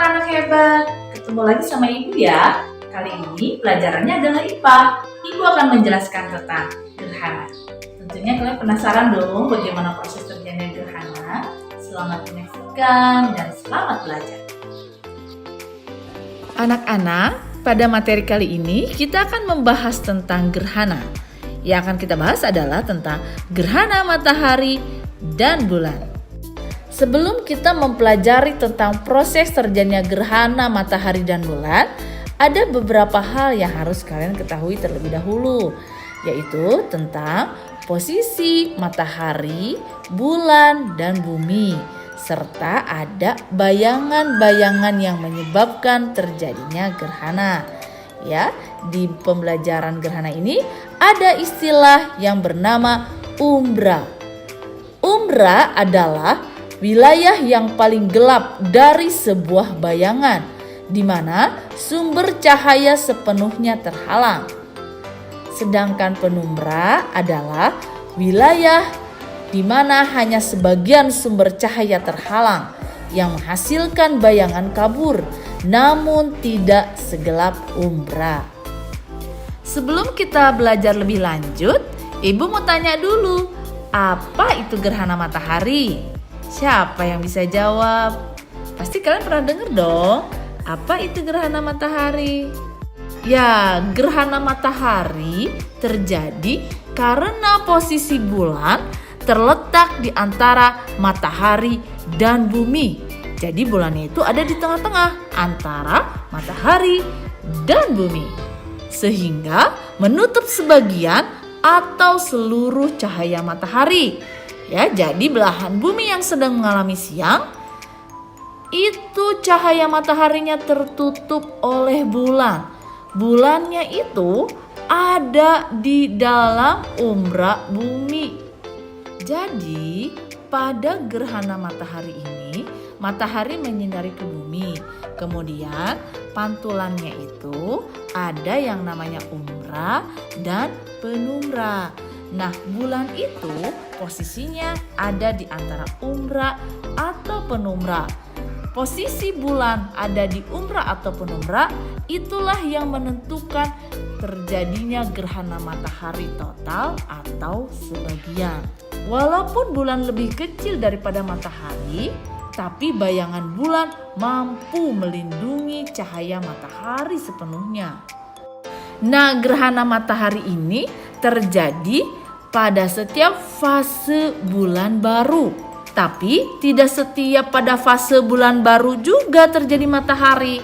anak-anak hebat, ketemu lagi sama Ibu ya. Kali ini pelajarannya adalah IPA. Ibu akan menjelaskan tentang gerhana. Tentunya kalian penasaran dong bagaimana proses terjadinya gerhana. Selamat menyaksikan dan selamat belajar. Anak-anak, pada materi kali ini kita akan membahas tentang gerhana. Yang akan kita bahas adalah tentang gerhana matahari dan bulan. Sebelum kita mempelajari tentang proses terjadinya gerhana matahari dan bulan, ada beberapa hal yang harus kalian ketahui terlebih dahulu, yaitu tentang posisi matahari, bulan, dan bumi, serta ada bayangan-bayangan yang menyebabkan terjadinya gerhana. Ya, di pembelajaran gerhana ini ada istilah yang bernama umbra. Umbra adalah wilayah yang paling gelap dari sebuah bayangan, di mana sumber cahaya sepenuhnya terhalang. Sedangkan penumbra adalah wilayah di mana hanya sebagian sumber cahaya terhalang, yang menghasilkan bayangan kabur, namun tidak segelap umbra. Sebelum kita belajar lebih lanjut, Ibu mau tanya dulu, apa itu gerhana matahari? Siapa yang bisa jawab? Pasti kalian pernah dengar dong. Apa itu gerhana matahari? Ya, gerhana matahari terjadi karena posisi bulan terletak di antara matahari dan bumi. Jadi bulannya itu ada di tengah-tengah antara matahari dan bumi. Sehingga menutup sebagian atau seluruh cahaya matahari. Ya, jadi belahan bumi yang sedang mengalami siang itu cahaya mataharinya tertutup oleh bulan. Bulannya itu ada di dalam umbra bumi. Jadi pada gerhana matahari ini matahari menyinari ke bumi. Kemudian pantulannya itu ada yang namanya umbra dan penumbra. Nah, bulan itu posisinya ada di antara umbra atau penumbra. Posisi bulan ada di umbra atau penumbra, itulah yang menentukan terjadinya gerhana matahari total atau sebagian. Walaupun bulan lebih kecil daripada matahari, tapi bayangan bulan mampu melindungi cahaya matahari sepenuhnya. Nah, gerhana matahari ini terjadi pada setiap fase bulan baru. Tapi tidak setiap pada fase bulan baru juga terjadi matahari.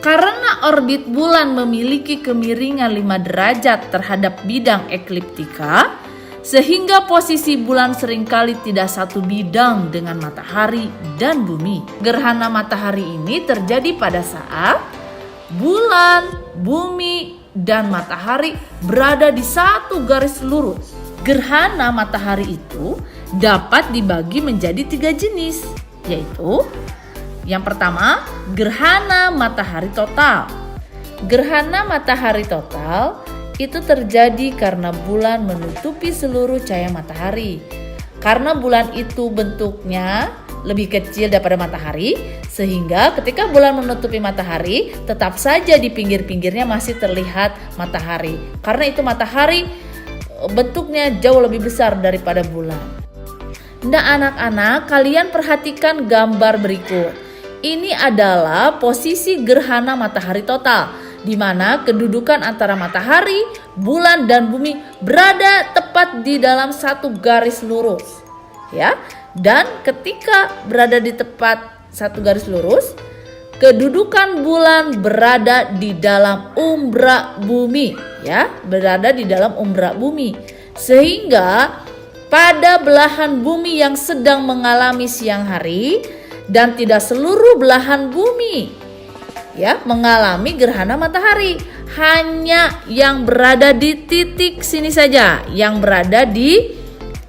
Karena orbit bulan memiliki kemiringan 5 derajat terhadap bidang ekliptika, sehingga posisi bulan seringkali tidak satu bidang dengan matahari dan bumi. Gerhana matahari ini terjadi pada saat bulan, bumi, dan matahari berada di satu garis lurus. Gerhana matahari itu dapat dibagi menjadi 3 jenis, yaitu yang pertama, gerhana matahari total. Gerhana matahari total itu terjadi karena bulan menutupi seluruh cahaya matahari. Karena bulan itu bentuknya lebih kecil daripada matahari, sehingga ketika bulan menutupi matahari, tetap saja di pinggir-pinggirnya masih terlihat matahari. Karena itu matahari bentuknya jauh lebih besar daripada bulan. Nah, anak-anak, kalian perhatikan gambar berikut. Ini adalah posisi gerhana matahari total, di mana kedudukan antara matahari, bulan, dan bumi berada tepat di dalam satu garis lurus. Ya, dan ketika berada di tepat satu garis lurus, kedudukan bulan berada di dalam umbra bumi, ya, berada di dalam umbra bumi. Sehingga pada belahan bumi yang sedang mengalami siang hari dan tidak seluruh belahan bumi, ya, mengalami gerhana matahari, hanya yang berada di titik sini saja, yang berada di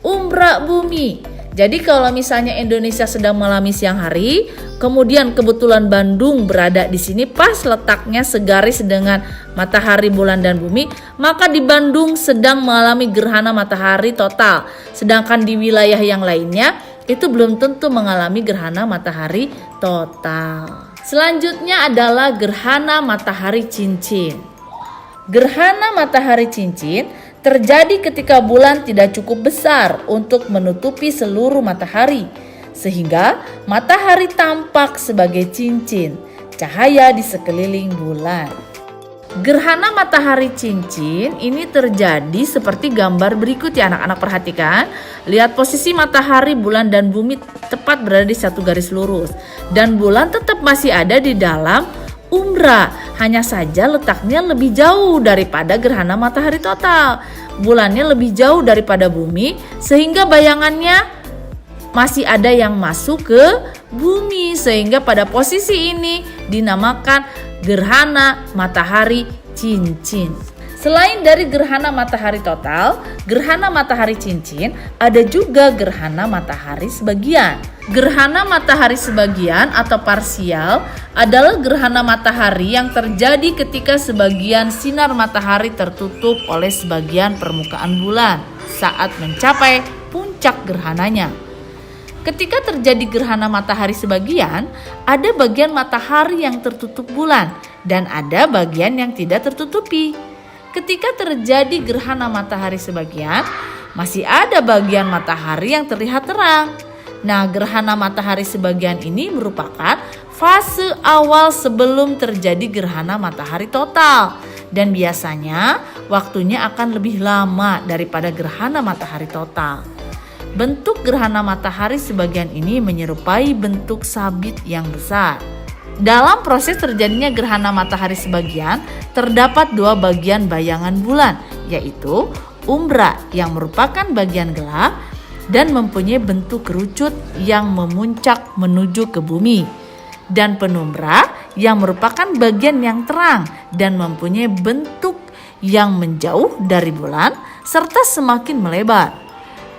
umbra bumi. Jadi kalau misalnya Indonesia sedang mengalami siang hari, kemudian kebetulan Bandung berada di sini pas letaknya segaris dengan matahari, bulan, dan bumi, maka di Bandung sedang mengalami gerhana matahari total. Sedangkan di wilayah yang lainnya itu belum tentu mengalami gerhana matahari total. Selanjutnya adalah gerhana matahari cincin. Gerhana matahari cincin terjadi ketika bulan tidak cukup besar untuk menutupi seluruh matahari, sehingga matahari tampak sebagai cincin cahaya di sekeliling bulan. Gerhana matahari cincin ini terjadi seperti gambar berikut ya anak-anak, perhatikan. Lihat posisi matahari, bulan, dan bumi tepat berada di satu garis lurus. Dan bulan tetap masih ada di dalam umbra. Hanya saja letaknya lebih jauh daripada gerhana matahari total. Bulannya lebih jauh daripada bumi sehingga bayangannya masih ada yang masuk ke bumi. Sehingga pada posisi ini dinamakan gerhana matahari cincin. Selain dari gerhana matahari total, gerhana matahari cincin, ada juga gerhana matahari sebagian. Gerhana matahari sebagian atau parsial adalah gerhana matahari yang terjadi ketika sebagian sinar matahari tertutup oleh sebagian permukaan bulan saat mencapai puncak gerhananya. Ketika terjadi gerhana matahari sebagian, ada bagian matahari yang tertutup bulan dan ada bagian yang tidak tertutupi. Ketika terjadi gerhana matahari sebagian, masih ada bagian matahari yang terlihat terang. Nah, gerhana matahari sebagian ini merupakan fase awal sebelum terjadi gerhana matahari total. Dan biasanya waktunya akan lebih lama daripada gerhana matahari total. Bentuk gerhana matahari sebagian ini menyerupai bentuk sabit yang besar. Dalam proses terjadinya gerhana matahari sebagian, terdapat dua bagian bayangan bulan, yaitu umbra yang merupakan bagian gelap dan mempunyai bentuk kerucut yang memuncak menuju ke bumi, dan penumbra yang merupakan bagian yang terang dan mempunyai bentuk yang menjauh dari bulan serta semakin melebar.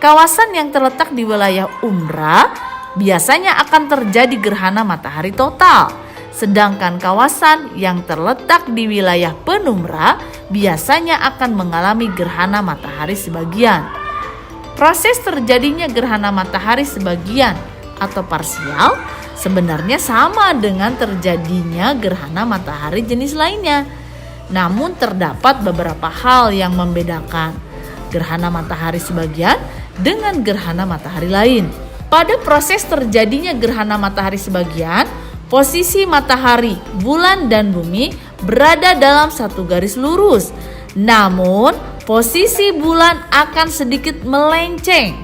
Kawasan yang terletak di wilayah umbra biasanya akan terjadi gerhana matahari total, sedangkan kawasan yang terletak di wilayah penumbra biasanya akan mengalami gerhana matahari sebagian. Proses terjadinya gerhana matahari sebagian atau parsial sebenarnya sama dengan terjadinya gerhana matahari jenis lainnya. Namun terdapat beberapa hal yang membedakan gerhana matahari sebagian dengan gerhana matahari lain. Pada proses terjadinya gerhana matahari sebagian, posisi matahari, bulan, dan bumi berada dalam satu garis lurus. Namun, posisi bulan akan sedikit melenceng,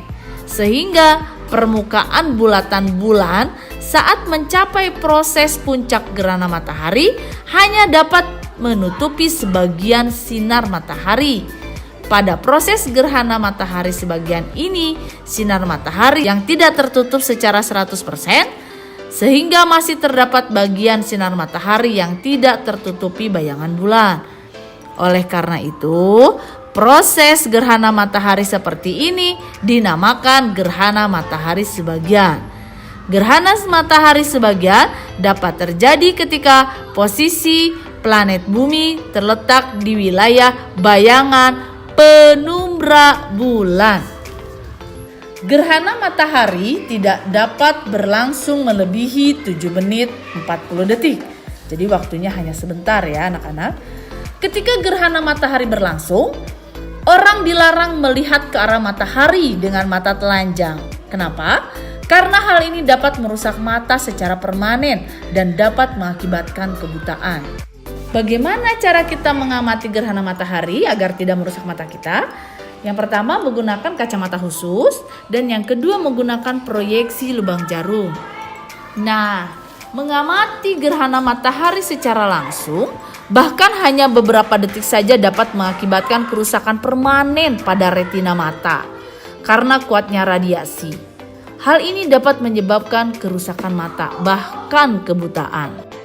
sehingga permukaan bulatan bulan saat mencapai proses puncak gerhana matahari hanya dapat menutupi sebagian sinar matahari. Pada proses gerhana matahari sebagian ini, sinar matahari yang tidak tertutup secara 100%, sehingga masih terdapat bagian sinar matahari yang tidak tertutupi bayangan bulan. Oleh karena itu, proses gerhana matahari seperti ini dinamakan gerhana matahari sebagian. Gerhana matahari sebagian dapat terjadi ketika posisi planet bumi terletak di wilayah bayangan penumbra bulan. Gerhana matahari tidak dapat berlangsung melebihi 7 menit 40 detik. Jadi waktunya hanya sebentar ya anak-anak. Ketika gerhana matahari berlangsung, orang dilarang melihat ke arah matahari dengan mata telanjang. Kenapa? Karena hal ini dapat merusak mata secara permanen dan dapat mengakibatkan kebutaan. Bagaimana cara kita mengamati gerhana matahari agar tidak merusak mata kita? Yang pertama menggunakan kacamata khusus dan yang kedua menggunakan proyeksi lubang jarum. Nah, mengamati gerhana matahari secara langsung bahkan hanya beberapa detik saja dapat mengakibatkan kerusakan permanen pada retina mata karena kuatnya radiasi. Hal ini dapat menyebabkan kerusakan mata bahkan kebutaan.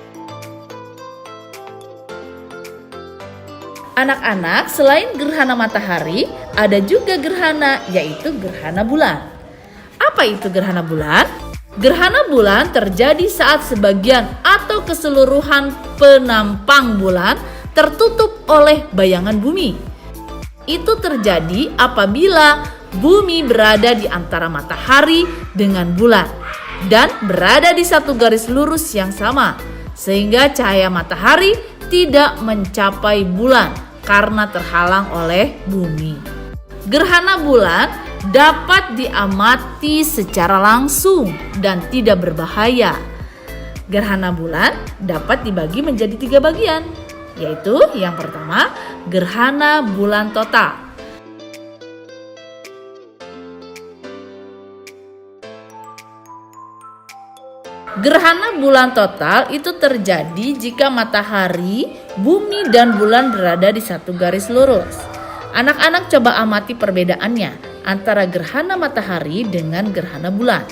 Anak-anak, selain gerhana matahari, ada juga gerhana, yaitu gerhana bulan. Apa itu gerhana bulan? Gerhana bulan terjadi saat sebagian atau keseluruhan penampang bulan tertutup oleh bayangan bumi. Itu terjadi apabila bumi berada di antara matahari dengan bulan dan berada di satu garis lurus yang sama. sehingga cahaya matahari tidak mencapai bulan karena terhalang oleh bumi. Gerhana bulan dapat diamati secara langsung dan tidak berbahaya. Gerhana bulan dapat dibagi menjadi 3 bagian, yaitu yang pertama, gerhana bulan total. Gerhana bulan total itu terjadi jika matahari, bumi, dan bulan berada di satu garis lurus. Anak-anak coba amati perbedaannya antara gerhana matahari dengan gerhana bulan.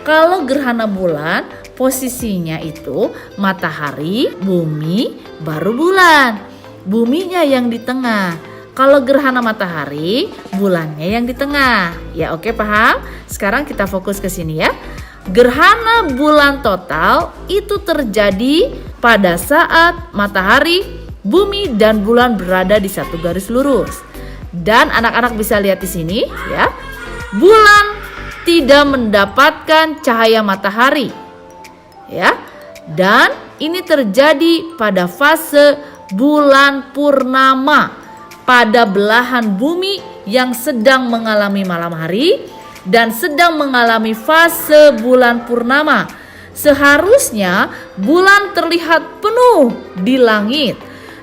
Kalau gerhana bulan, posisinya itu matahari, bumi, baru bulan. Buminya yang di tengah. Kalau gerhana matahari, bulannya yang di tengah. Ya, oke, paham? Sekarang kita fokus ke sini ya. Gerhana bulan total itu terjadi pada saat matahari, bumi, dan bulan berada di satu garis lurus. Dan anak-anak bisa lihat di sini ya. Bulan tidak mendapatkan cahaya matahari. Ya. Dan ini terjadi pada fase bulan purnama pada belahan bumi yang sedang mengalami malam hari dan sedang mengalami fase bulan purnama. Seharusnya bulan terlihat penuh di langit.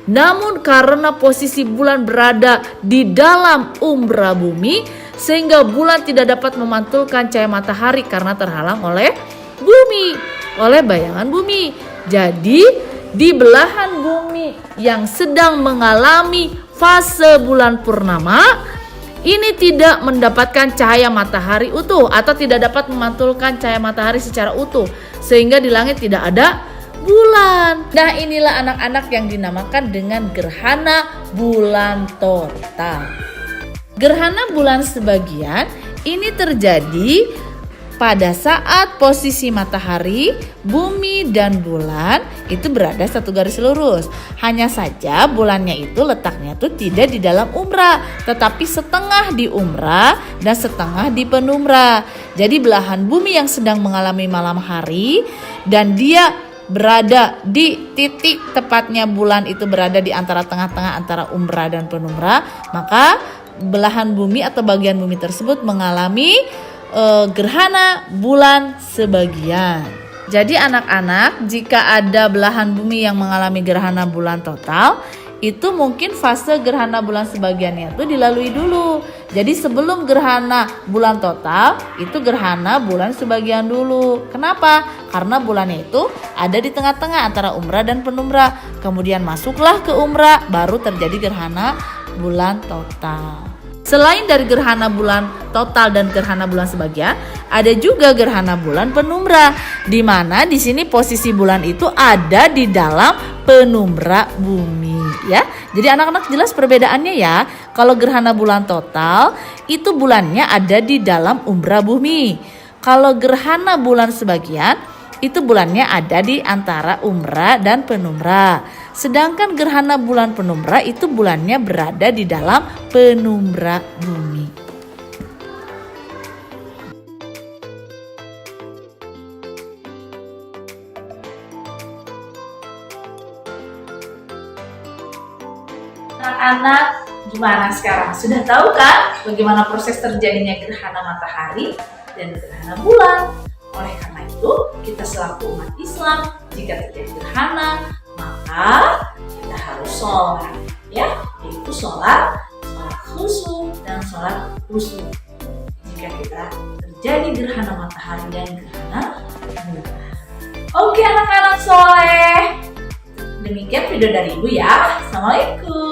Namun karena posisi bulan berada di dalam umbra bumi, sehingga bulan tidak dapat memantulkan cahaya matahari karena terhalang oleh bumi, oleh bayangan bumi. Jadi di belahan bumi yang sedang mengalami fase bulan purnama, ini tidak mendapatkan cahaya matahari utuh atau tidak dapat memantulkan cahaya matahari secara utuh, sehingga di langit tidak ada bulan. Nah, inilah anak-anak yang dinamakan dengan gerhana bulan total. Gerhana bulan sebagian ini terjadi pada saat posisi matahari, bumi, dan bulan itu berada satu garis lurus. Hanya saja bulannya itu letaknya tuh tidak di dalam umbra, tetapi setengah di umbra dan setengah di penumbra. Jadi belahan bumi yang sedang mengalami malam hari dan dia berada di titik tepatnya bulan itu berada di antara tengah-tengah antara umbra dan penumbra, maka belahan bumi atau bagian bumi tersebut mengalami gerhana bulan sebagian. Jadi anak-anak, jika ada belahan bumi yang mengalami gerhana bulan total, itu mungkin fase gerhana bulan sebagiannya itu dilalui dulu. Jadi sebelum gerhana bulan total, itu gerhana bulan sebagian dulu. Kenapa? Karena bulannya itu ada di tengah-tengah antara umbra dan penumbra. Kemudian masuklah ke umbra, baru terjadi gerhana bulan total. Selain dari gerhana bulan total dan gerhana bulan sebagian, ada juga gerhana bulan penumbra, di mana di sini posisi bulan itu ada di dalam penumbra bumi, ya. Jadi anak-anak jelas perbedaannya ya. Kalau gerhana bulan total itu bulannya ada di dalam umbra bumi. Kalau gerhana bulan sebagian itu bulannya ada di antara umbra dan penumbra. Sedangkan gerhana bulan penumbra itu bulannya berada di dalam penumbra bumi. Anak-anak, gimana sekarang? Sudah tahu kan bagaimana proses terjadinya gerhana matahari dan gerhana bulan? Oleh karena itu, kita selaku umat Islam, jika terjadi gerhana, maka kita harus sholat, ya, yaitu sholat khusyuk dan sholat khusyuk. Jika kita terjadi gerhana matahari dan gerhana bulan. Oke anak-anak soleh, demikian video dari Ibu ya. Assalamualaikum.